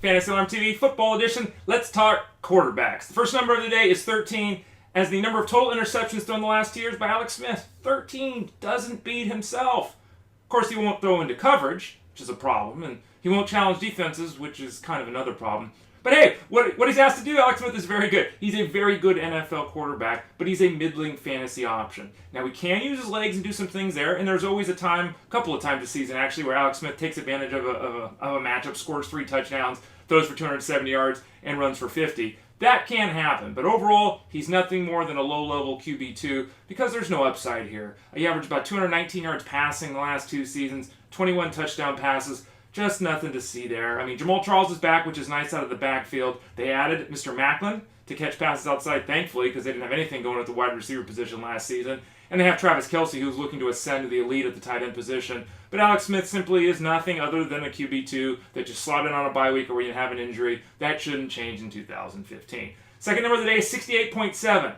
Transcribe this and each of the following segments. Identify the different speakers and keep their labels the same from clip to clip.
Speaker 1: Fantasy Alarm TV Football Edition. Let's talk quarterbacks. The first number of the day is 13, as the number of total interceptions thrown the last 2 years by Alex Smith. 13 doesn't beat himself. Of course, he won't throw into coverage, which is a problem, and he won't challenge defenses, which is kind of another problem. But hey, what he's asked to do, Alex Smith, is very good. He's a very good NFL quarterback, but he's a middling fantasy option. Now, we can use his legs and do some things there, and there's always a couple of times this season, actually, where Alex Smith takes advantage of a matchup, scores 3 touchdowns, throws for 270 yards, and runs for 50. That can happen, but overall, he's nothing more than a low-level QB2 because there's no upside here. He averaged about 219 yards passing the last 2 seasons, 21 touchdown passes. Just nothing to see there. I mean, Jamal Charles is back, which is nice out of the backfield. They added Mr. Macklin to catch passes outside, thankfully, because they didn't have anything going at the wide receiver position last season. And they have Travis Kelce, who's looking to ascend to the elite at the tight end position. But Alex Smith simply is nothing other than a QB2 that just slot in on a bye week or when you have an injury. That shouldn't change in 2015. Second number of the day is 68.7.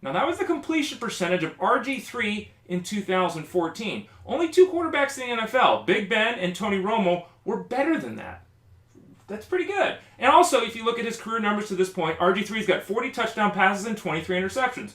Speaker 1: Now, that was the completion percentage of RG3 in 2014. Only 2 quarterbacks in the NFL, Big Ben and Tony Romo, were better than that. That's pretty good. And also, if you look at his career numbers to this point, RG3's got 40 touchdown passes and 23 interceptions.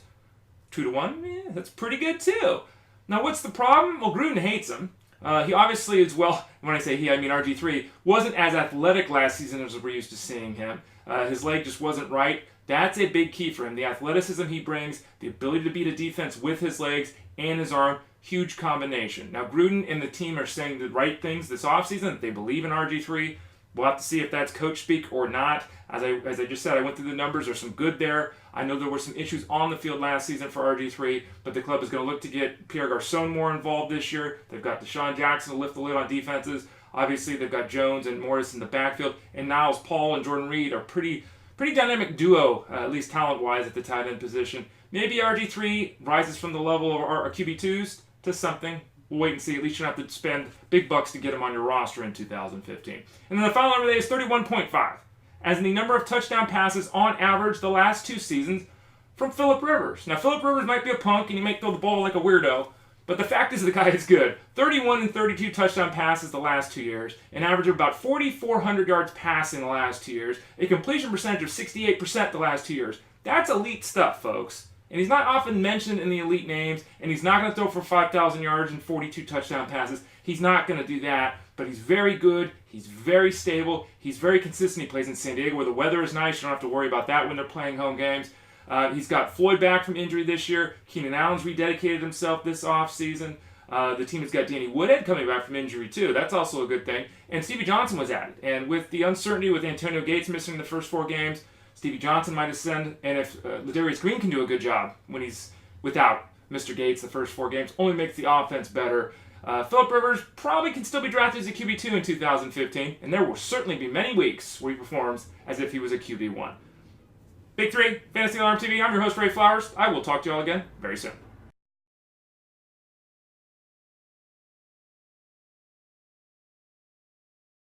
Speaker 1: 2-1, that's pretty good too. Now, what's the problem? Well, Gruden hates him. He obviously is, well, when I say he, I mean RG3, wasn't as athletic last season as we're used to seeing him. His leg just wasn't right. That's a big key for him. The athleticism he brings, the ability to beat a defense with his legs and his arm, huge combination. Now, Gruden and the team are saying the right things this offseason, that they believe in RG3. We'll have to see if that's coach speak or not. As I just said, I went through the numbers. There's some good there. I know there were some issues on the field last season for RG3, but the club is going to look to get Pierre Garçon more involved this year. They've got Deshaun Jackson to lift the lid on defenses. Obviously, they've got Jones and Morris in the backfield, and Niles Paul and Jordan Reed are pretty dynamic duo, at least talent-wise, at the tight end position. Maybe RG3 rises from the level of our QB2s to something. We'll wait and see. At least you don't have to spend big bucks to get him on your roster in 2015. And then the final number today is 31.5, as in the number of touchdown passes on average the last 2 seasons from Phillip Rivers. Now, Phillip Rivers might be a punk and he might throw the ball like a weirdo, but the fact is the guy is good. 31 and 32 touchdown passes the last 2 years, an average of about 4,400 yards passing the last 2 years, a completion percentage of 68% the last 2 years. That's elite stuff, folks. And he's not often mentioned in the elite names, and he's not going to throw for 5,000 yards and 42 touchdown passes. He's not going to do that, but he's very good. He's very stable. He's very consistent. He plays in San Diego where the weather is nice. You don't have to worry about that when they're playing home games. He's got Floyd back from injury this year. Keenan Allen's rededicated himself this offseason. The team has got Danny Woodhead coming back from injury too. That's also a good thing. And Stevie Johnson was added. And with the uncertainty with Antonio Gates missing the first 4 games, Stevie Johnson might ascend, and if Ladarius Green can do a good job when he's without Mr. Gates the first 4 games, only makes the offense better. Phillip Rivers probably can still be drafted as a QB2 in 2015, and there will certainly be many weeks where he performs as if he was a QB1. Big 3, Fantasy Alarm TV. I'm your host, Ray Flowers. I will talk to you all again very soon.